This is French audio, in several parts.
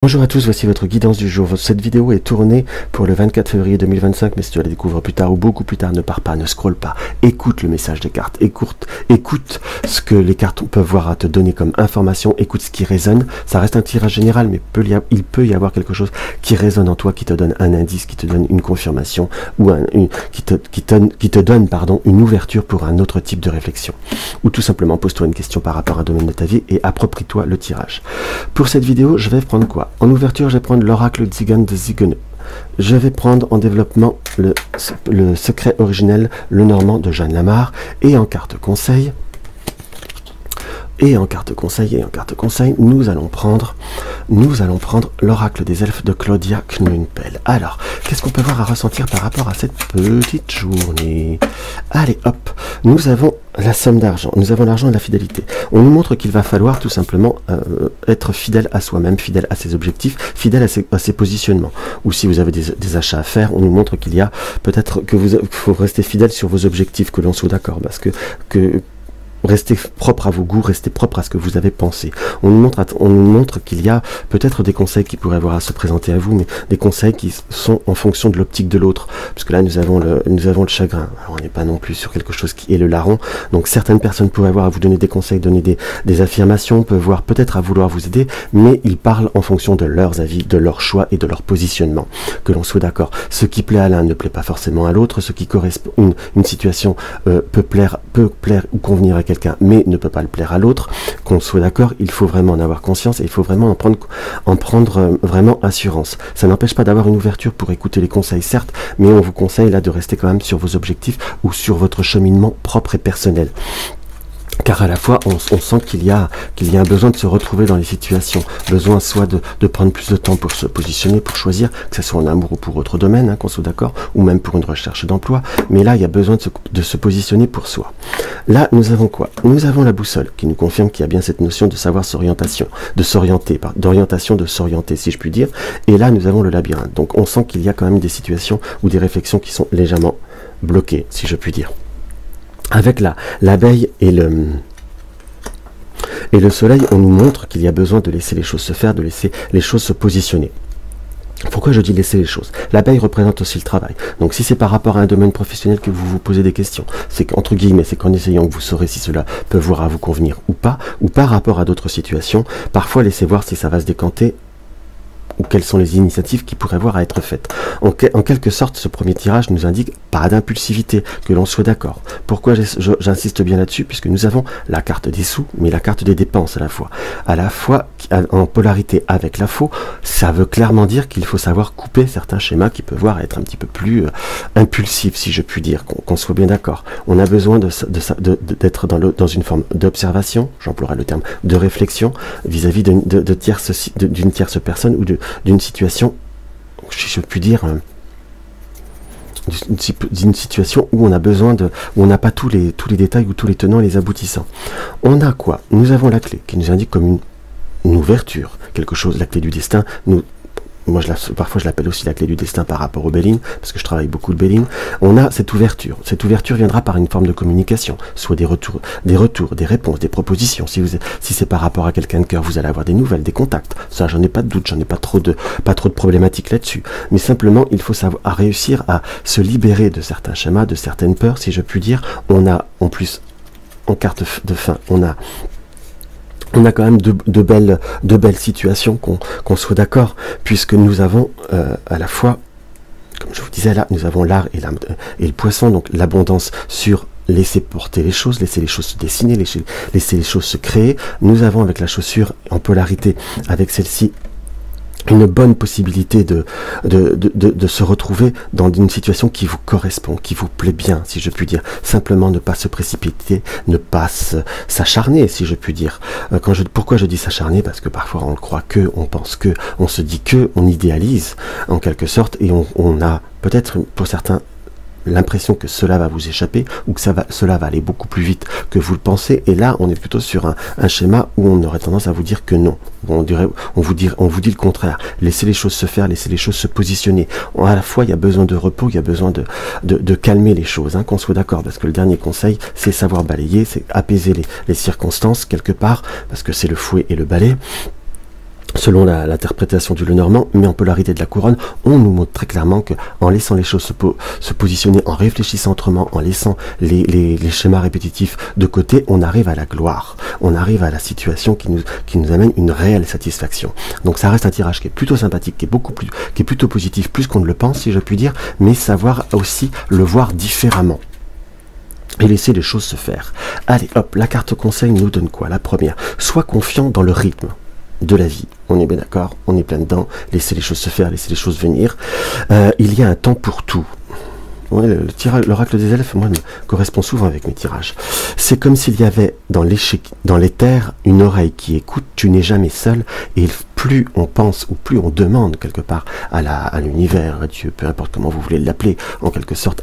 Bonjour à tous, voici votre guidance du jour. Cette vidéo est tournée pour le 24 février 2025, mais si tu la découvres plus tard ou beaucoup plus tard, ne pars pas, ne scrolle pas. Écoute le message des cartes, écoute ce que les cartes peuvent voir à te donner comme information, écoute ce qui résonne. Ça reste un tirage général, mais il peut y avoir quelque chose qui résonne en toi, qui te donne un indice, qui te donne une confirmation, ou qui te donne une ouverture pour un autre type de réflexion. Ou tout simplement, pose-toi une question par rapport à un domaine de ta vie et approprie-toi le tirage. Pour cette vidéo, je vais prendre quoi? En ouverture, je vais prendre l'oracle Zigan de Zigene. Je vais prendre en développement le secret originel, le Normand de Jeanne Lamar. Et en carte conseil, nous allons prendre l'oracle des elfes de Claudia Knunpel. Alors, qu'est-ce qu'on peut voir à ressentir par rapport à cette petite journée? Allez, hop, nous avons la somme d'argent, nous avons l'argent et la fidélité. On nous montre qu'il va falloir tout simplement être fidèle à soi-même, fidèle à ses objectifs, fidèle à ses positionnements. Ou si vous avez des achats à faire, on nous montre qu'il y a peut-être que faut rester fidèle sur vos objectifs, que l'on soit d'accord, parce que restez propre à vos goûts, restez propre à ce que vous avez pensé. On nous montre qu'il y a peut-être des conseils qui pourraient avoir à se présenter à vous, mais des conseils qui sont en fonction de l'optique de l'autre. Parce que là, nous avons le chagrin. Alors, on n'est pas non plus sur quelque chose qui est le larron. Donc, certaines personnes pourraient avoir à vous donner des conseils, donner des affirmations, peuvent voir peut-être à vouloir vous aider, mais ils parlent en fonction de leurs avis, de leurs choix et de leur positionnement. Que l'on soit d'accord. Ce qui plaît à l'un ne plaît pas forcément à l'autre. Ce qui correspond, une situation peut plaire ou convenir à quelqu'un, mais ne peut pas le plaire à l'autre. Qu'on soit d'accord, il faut vraiment en avoir conscience et il faut vraiment en prendre vraiment assurance. Ça n'empêche pas d'avoir une ouverture pour écouter les conseils, certes, mais on vous conseille là de rester quand même sur vos objectifs ou sur votre cheminement propre et personnel. Car à la fois, on sent qu'il y a un besoin de se retrouver dans les situations, besoin soit de prendre plus de temps pour se positionner, pour choisir, que ce soit en amour ou pour autre domaine, qu'on soit d'accord, ou même pour une recherche d'emploi, mais là, il y a besoin de se positionner pour soi. Là, nous avons quoi? Nous avons la boussole, qui nous confirme qu'il y a bien cette notion de savoir d'orientation, de s'orienter, si je puis dire, et là, nous avons le labyrinthe. Donc, on sent qu'il y a quand même des situations ou des réflexions qui sont légèrement bloquées, si je puis dire. Avec l'abeille et le soleil, on nous montre qu'il y a besoin de laisser les choses se faire, de laisser les choses se positionner. Pourquoi je dis laisser les choses? L'abeille représente aussi le travail. Donc si c'est par rapport à un domaine professionnel que vous vous posez des questions, c'est qu'entre guillemets, c'est qu'en essayant que vous saurez si cela peut voir à vous convenir ou pas, ou par rapport à d'autres situations, parfois laissez voir si ça va se décanter, ou quelles sont les initiatives qui pourraient avoir à être faites. En quelque sorte, ce premier tirage nous indique pas d'impulsivité, que l'on soit d'accord. Pourquoi j'insiste bien là-dessus? Puisque nous avons la carte des sous, mais la carte des dépenses à la fois. À la fois, en polarité avec la faux, ça veut clairement dire qu'il faut savoir couper certains schémas qui peuvent voir être un petit peu plus impulsifs, si je puis dire, qu'on soit bien d'accord. On a besoin d'être dans une forme d'observation, j'emploierai le terme, de réflexion, vis-à-vis d'une tierce personne ou d'une situation, si je puis dire, d'une situation où on a besoin où on n'a pas tous les détails ou tous les tenants et les aboutissants. On a quoi? Nous avons la clé qui nous indique comme une ouverture, quelque chose, la clé du destin. Moi, parfois, je l'appelle aussi la clé du destin par rapport au Béline, parce que je travaille beaucoup le Béline. On a cette ouverture. Cette ouverture viendra par une forme de communication, soit des retours, des réponses, des propositions. Si c'est par rapport à quelqu'un de cœur, vous allez avoir des nouvelles, des contacts. Ça, j'en ai pas de doute, j'en ai pas trop de problématiques là-dessus. Mais simplement, il faut savoir réussir à se libérer de certains schémas, de certaines peurs, si je puis dire. On a, en plus, en carte de fin, on a quand même de belles situations, qu'on soit d'accord, puisque nous avons à la fois, comme je vous disais là, nous avons l'art et le poisson, donc l'abondance sur laisser porter les choses, laisser les choses se dessiner, laisser les choses se créer. Nous avons avec la chaussure en polarité, avec celle-ci, une bonne possibilité de se retrouver dans une situation qui vous correspond, qui vous plaît bien, si je puis dire. Simplement ne pas se précipiter, ne pas s'acharner, si je puis dire. Pourquoi je dis s'acharner? Parce que parfois on croit que, on pense que, on se dit que, on idéalise en quelque sorte, et on a peut-être pour certains l'impression que cela va vous échapper ou que cela va aller beaucoup plus vite que vous le pensez, et là on est plutôt sur un schéma où on aurait tendance à vous dire que non, on vous dit le contraire. Laissez les choses se faire, laissez les choses se positionner. À la fois il y a besoin de repos, il y a besoin de calmer les choses, qu'on soit d'accord, parce que le dernier conseil c'est savoir balayer, c'est apaiser les circonstances quelque part, parce que c'est le fouet et le balai. selon l'interprétation du Lenormand, mais en polarité de la couronne, on nous montre très clairement qu'en laissant les choses se positionner, en réfléchissant autrement, en laissant les schémas répétitifs de côté, on arrive à la gloire, on arrive à la situation qui nous amène une réelle satisfaction. Donc ça reste un tirage qui est plutôt sympathique, qui est plutôt positif, plus qu'on ne le pense, si je puis dire, mais savoir aussi le voir différemment et laisser les choses se faire. Allez, hop, la carte conseil nous donne quoi? La première, sois confiant dans le rythme de la vie. On est bien d'accord, on est plein dedans, laissez les choses se faire, laissez les choses venir. Il y a un temps pour tout. Ouais, l'oracle des elfes, moi, me correspond souvent avec mes tirages. C'est comme s'il y avait dans l'éther une oreille qui écoute, tu n'es jamais seul, et plus on pense ou plus on demande quelque part à l'univers, à Dieu, peu importe comment vous voulez l'appeler, en quelque sorte,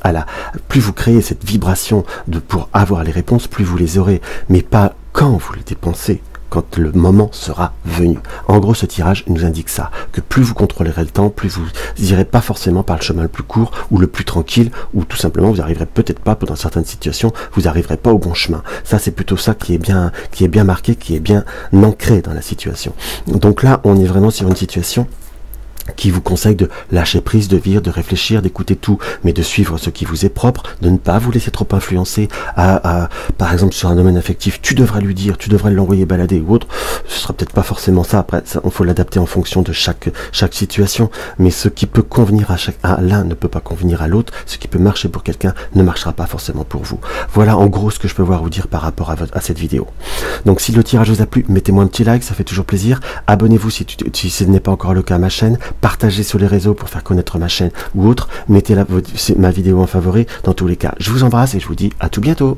plus vous créez cette vibration pour avoir les réponses, plus vous les aurez, mais pas quand vous les dépensez, quand le moment sera venu. En gros, ce tirage nous indique ça, que plus vous contrôlerez le temps, plus vous irez pas forcément par le chemin le plus court ou le plus tranquille, ou tout simplement vous n'arriverez peut-être pas, dans certaines situations, vous n'arriverez pas au bon chemin. Ça, c'est plutôt ça qui est bien marqué, qui est bien ancré dans la situation. Donc là, on est vraiment sur une situation qui vous conseille de lâcher prise, de vivre, de réfléchir, d'écouter tout, mais de suivre ce qui vous est propre, de ne pas vous laisser trop influencer par exemple, sur un domaine affectif, tu devrais lui dire, tu devrais l'envoyer balader ou autre, ce sera peut-être pas forcément ça, après, il faut l'adapter en fonction de chaque situation, mais ce qui peut convenir à l'un ne peut pas convenir à l'autre, ce qui peut marcher pour quelqu'un ne marchera pas forcément pour vous. Voilà en gros ce que je peux vous dire par rapport à cette vidéo. Donc si le tirage vous a plu, mettez-moi un petit like, ça fait toujours plaisir, abonnez-vous si ce n'est pas encore le cas à ma chaîne, partagez sur les réseaux pour faire connaître ma chaîne ou autre, mettez ma vidéo en favori. Dans tous les cas, je vous embrasse et je vous dis à tout bientôt.